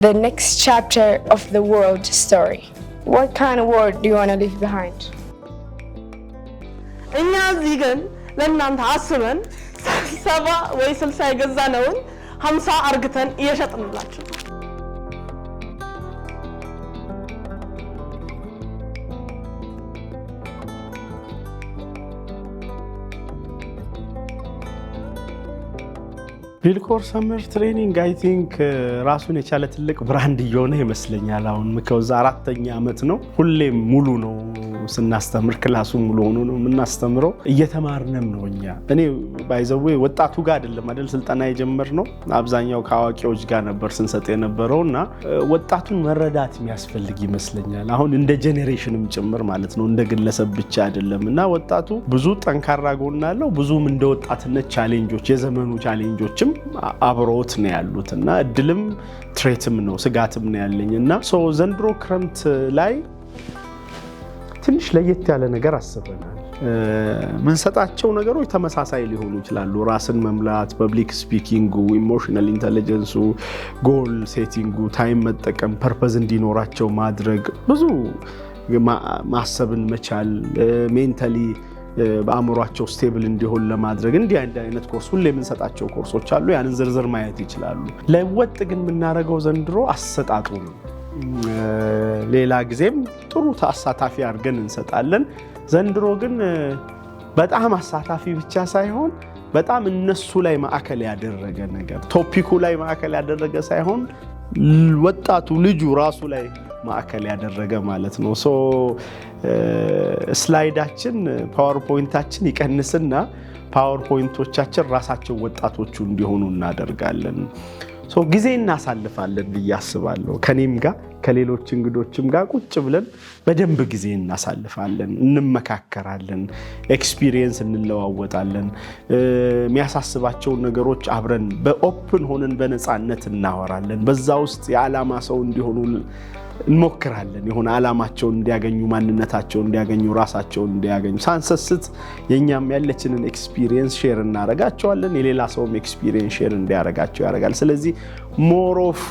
the next chapter of the world story. What kind of world do you want to leave behind? እኛ እዚህ ግን ለእናንተ አስበን 70 ወይ 60 የገዛነውን 50 አርግተን እየሸጥንላችሁ ቢልኮር ሰመር ትሬኒንግ አይ ቲንክ ራሱን የቻለ ትልቅ ብራንድ እየሆነ ይመስለኛል። አሁን ከዛ 4ኛ ዓመት ነው። ሁሌም ሙሉ ነው ስናስተምር፣ ክላሱ ሙሉ ሆኖ ነው የምናስተምረው። እየተማርንም ነው እኛ። እኔ ባይዘው ወጣቱ ጋር አይደለም አይደል ስልጠና የጀመርነው፣ አብዛኛው ከአዋቂዎች ጋር ነበር ስንሰጥ የነበረውና ወጣቱን መረዳት የሚያስፈልግ ይመስለኛል። አሁን እንደ ጄኔሬሽንም ጭምር ማለት ነው፣ እንደ ግለሰብ ብቻ አይደለምና ወጣቱ ብዙ ጠንካራ ጎን አለው። ብዙም እንደ ወጣትነት ቻሌንጆች፣ የዘመኑ ቻሌንጆች አብሮት ነው ያሉትና እድልም ትሬትም ነው ስጋትም ነው ያለኝና ዘንድሮ ክረምት ላይ ትንሽ ለየት ያለ ነገር አስበናል። ምንሰጣቸው ነገሮች ተመሳሳይ ሊሆኑ ይችላሉ። ራስን መምላት፣ ፐብሊክ ስፒኪንጉ፣ ኢሞሽናል ኢንተለጀንሱ፣ ጎል ሴቲንጉ፣ ታይም መጠቀም፣ ፐርፐዝ እንዲኖራቸው ማድረግ፣ ብዙ ማሰብን መቻል፣ ሜንታሊ በአእምሯቸው ስቴብል እንዲሆን ለማድረግ እንዲህ አይነት ኮርስ ሁሌ የምንሰጣቸው ኮርሶች አሉ። ያንን ዝርዝር ማየት ይችላሉ። ለወጥ ግን የምናደርገው ዘንድሮ አሰጣጡ ነው። ሌላ ጊዜም ጥሩ አሳታፊ አድርገን እንሰጣለን። ዘንድሮ ግን በጣም አሳታፊ ብቻ ሳይሆን በጣም እነሱ ላይ ማዕከል ያደረገ ነገር፣ ቶፒኩ ላይ ማዕከል ያደረገ ሳይሆን ወጣቱ ልጁ ራሱ ላይ ማዕከል ያደረገ ማለት ነው። ስላይዳችን ፓወርፖይንታችን ይቀንስና ፓወርፖይንቶቻችን ራሳቸው ወጣቶቹ እንዲሆኑ እናደርጋለን። ጊዜ እናሳልፋለን ብዬ አስባለሁ። ከኔም ጋር ከሌሎች እንግዶችም ጋር ቁጭ ብለን በደንብ ጊዜ እናሳልፋለን፣ እንመካከራለን፣ ኤክስፒሪየንስ እንለዋወጣለን። የሚያሳስባቸው ነገሮች አብረን በኦፕን ሆነን በነፃነት እናወራለን። በዛ ውስጥ የዓላማ ሰው እንዲሆኑ እንሞክራለን። የሆነ ዓላማቸውን እንዲያገኙ፣ ማንነታቸውን እንዲያገኙ፣ ራሳቸውን እንዲያገኙ ሳንሰስት የኛም ያለችንን ኤክስፒሪየንስ ሼር እናረጋቸዋለን። የሌላ ሰውም ኤክስፒሪየንስ ሼር እንዲያረጋቸው ያደርጋል። ስለዚህ ሞር ኦፍ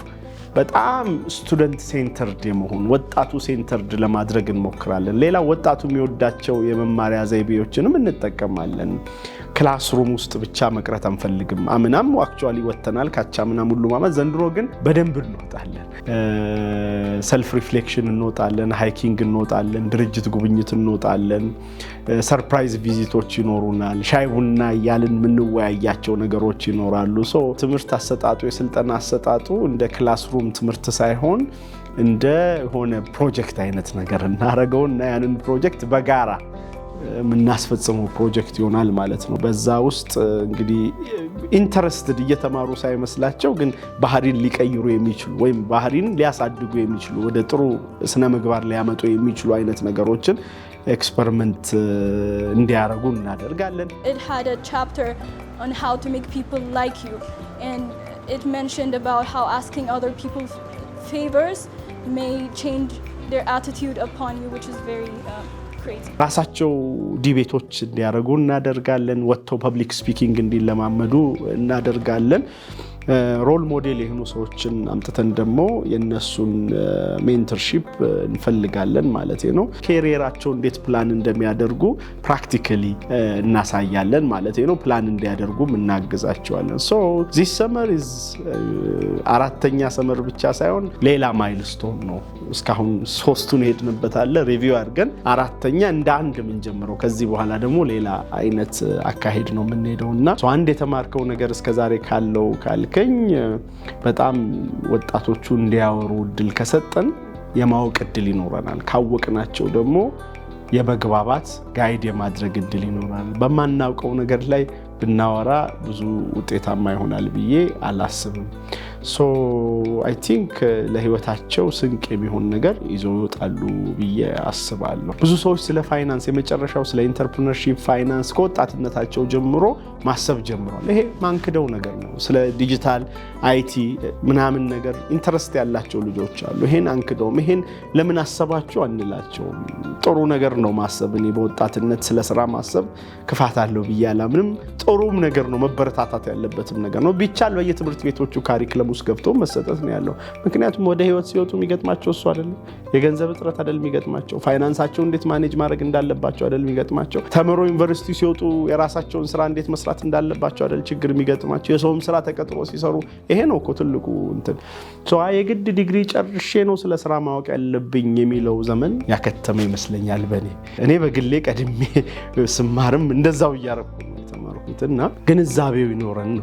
በጣም ስቱደንት ሴንተርድ የመሆን ወጣቱ ሴንተርድ ለማድረግ እንሞክራለን። ሌላ ወጣቱ የሚወዳቸው የመማሪያ ዘይቤዎችንም እንጠቀማለን። ክላስሩም ውስጥ ብቻ መቅረት አንፈልግም። አምናም አክቹአሊ ወተናል ካቻምናም ሁሉ ማለት ዘንድሮ ግን በደንብ እንወጣለን። ሰልፍ ሪፍሌክሽን እንወጣለን፣ ሃይኪንግ እንወጣለን፣ ድርጅት ጉብኝት እንወጣለን፣ ሰርፕራይዝ ቪዚቶች ይኖሩናል፣ ሻይ ቡና ያልን ምንወያያቸው ነገሮች ይኖራሉ። ትምህርት አሰጣጡ፣ የስልጠና አሰጣጡ እንደ ክላስሩም ትምህርት ሳይሆን እንደ ሆነ ፕሮጀክት አይነት ነገር እናረጋውና ያንን ፕሮጀክት በጋራ ምናስፈጽመው ፕሮጀክት ይሆናል ማለት ነው። በዛ ውስጥ እንግዲህ ኢንተረስትድ እየተማሩ ሳይመስላቸው ግን ባህሪን ሊቀይሩ የሚችሉ ወይም ባህሪን ሊያሳድጉ የሚችሉ ወደ ጥሩ ስነ ምግባር ሊያመጡ የሚችሉ አይነት ነገሮችን ኤክስፐሪመንት እንዲያረጉ እናደርጋለን። It had a chapter on how to make people like you, and it mentioned about how asking other people favors may change their attitude upon you, which is very ራሳቸው ዲቤቶች እንዲያደርጉ እናደርጋለን። ወጥተው ፐብሊክ ስፒኪንግ እንዲለማመዱ እናደርጋለን። ሮል ሞዴል የሆኑ ሰዎችን አምጥተን ደግሞ የነሱን ሜንተርሺፕ እንፈልጋለን ማለት ነው። ካሪየራቸው እንዴት ፕላን እንደሚያደርጉ ፕራክቲካሊ እናሳያለን ማለት ነው። ፕላን እንዲያደርጉ እናግዛቸዋለን። this summer is 4ኛ ሰመር ብቻ ሳይሆን ሌላ ማይልስቶን ነው። እስካሁን 3ቱን ሄድንበት አለ ሪቪው አድርገን 4ኛ እንደ አንድ ምን ጀምረው ከዚህ በኋላ ደግሞ ሌላ አይነት አካሄድ ነው የምንሄደውና አንድ የተማርከው ነገር እስከዛሬ ካለው ካልከኝ በጣም ወጣቶቹ እንዲያወሩ እድል ከሰጠን የማወቅ እድል ይኖረናል። ካወቅናቸው ደግሞ የመግባባት ጋይድ የማድረግ እድል ይኖራል። በማናውቀው ነገር ላይ ብናወራ ብዙ ውጤታማ ይሆናል ብዬ አላስብም። I think ለህይወታቸው ስንቅ የሚሆን ነገር ይዘው ይወጣሉ ብዬ አስባለሁ። ብዙ ሰዎች ስለ ፋይናንስ የመጨረሻው ስለ ኢንተርፕረነርሺፕ ፋይናንስ ከወጣትነታቸው ጀምሮ ማሰብ ጀምሯል። ይሄ ማንክደው ነገር ነው። ስለ ዲጂታል አይቲ ምናምን ነገር ኢንተረስት ያላቸው ልጆች አሉ። ይሄን አንክደውም። ይሄን ለምን አሰባችሁ አንላቸውም። ጥሩ ነገር ነው ማሰብ። እኔ በወጣትነት ስለ ስራ ማሰብ ክፋት አለው ብዬ አላምንም። ጥሩም ነገር ነው፣ መበረታታት ያለበትም ነገር ነው። ቢቻል በየትምህርት ቤቶቹ ካሪክለም ውስጥ ገብቶ መሰጠት ነው ያለው። ምክንያቱም ወደ ህይወት ሲወጡ የሚገጥማቸው እሱ አይደለም። የገንዘብ እጥረት አይደለም የሚገጥማቸው፣ ፋይናንሳቸው እንዴት ማኔጅ ማድረግ እንዳለባቸው አይደለም የሚገጥማቸው፣ ተምሮ ዩኒቨርሲቲ ሲወጡ የራሳቸውን ስራ እንዴት መስራት እንዳለባቸው አይደል ችግር የሚገጥማቸው፣ የሰውም ስራ ተቀጥሮ ሲሰሩ ይሄ ነው እኮ ትልቁ እንትን። የግድ ዲግሪ ጨርሼ ነው ስለ ስራ ማወቅ ያለብኝ የሚለው ዘመን ያከተመ ይመስለኛል እኔ በግሌ ቀድሜ ስማርም እንደዛው እያረኩ ነው የተማርኩትና ግንዛቤው ይኖረን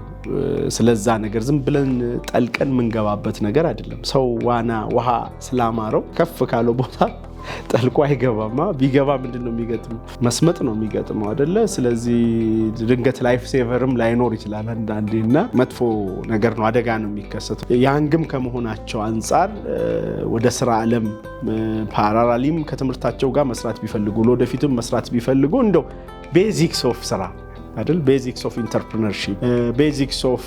ስለዛ ነገር ዝም ብለን ጠልቀን ምንገባበት ነገር አይደለም። ሰው ዋና ውሃ ስላማረው ከፍ ካለው ቦታ ጠልቆ አይገባማ። ቢገባ ምንድነው የሚገጥመው? መስመጥ ነው የሚገጥመው አይደለ? ስለዚህ ድንገት ላይፍ ሴቨርም ላይኖር ይችላል አንዳንዴና መጥፎ ነገር ነው፣ አደጋ ነው የሚከሰተው። ያንግም ከመሆናቸው አንፃር ወደ ስራ ዓለም ፓራላሊም ከትምህርታቸው ጋር መስራት ቢፈልጉ ለወደፊትም መስራት ቢፈልጉ እንደው ቤዚክስ ኦፍ ስራ አይደል? ቤዚክስ ኦፍ ኢንተርፕረነርሺፕ፣ ቤዚክስ ኦፍ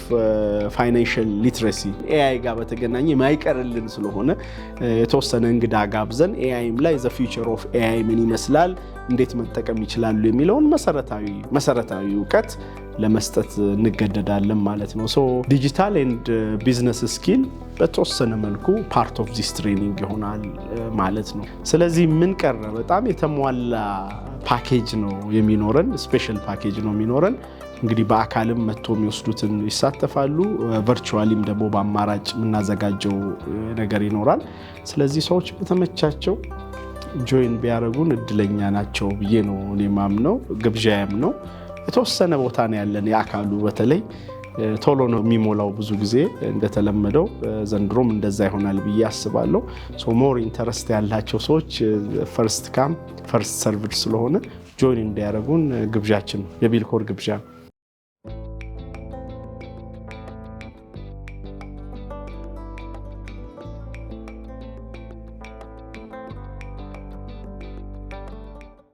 ፋይናንሻል ሊትሬሲ ኤአይ ጋር በተገናኘ የማይቀርልን ስለሆነ የተወሰነ እንግዳ ጋብዘን ኤአይም ላይ ዘ ፊውቸር ኦፍ ኤአይ ምን ይመስላል፣ እንዴት መጠቀም ይችላሉ የሚለውን መሰረታዊ እውቀት ለመስጠት እንገደዳለን ማለት ነው። ዲጂታል ኤንድ ቢዝነስ ስኪል በተወሰነ መልኩ ፓርት ኦፍ ዚስ ትሬኒንግ ይሆናል ማለት ነው። ስለዚህ ምን ቀረ? በጣም የተሟላ ፓኬጅ ነው የሚኖረን፣ ስፔሻል ፓኬጅ ነው የሚኖረን። እንግዲህ በአካልም መጥቶ የሚወስዱትን ይሳተፋሉ፣ ቨርቹዋሊም ደግሞ በአማራጭ የምናዘጋጀው ነገር ይኖራል። ስለዚህ ሰዎች በተመቻቸው ጆይን ቢያደርጉን እድለኛ ናቸው ብዬ ነው እኔ ማምነው፣ ግብዣዬም ነው። የተወሰነ ቦታ ነው ያለን። የአካሉ በተለይ ቶሎ ነው የሚሞላው ብዙ ጊዜ እንደተለመደው፣ ዘንድሮም እንደዛ ይሆናል ብዬ አስባለሁ። ሞር ኢንተረስት ያላቸው ሰዎች ፈርስት ካም ፈርስት ሰርቭድ ስለሆነ ጆይን እንዲያደርጉን ግብዣችን ነው፣ የቢልኮር ግብዣ።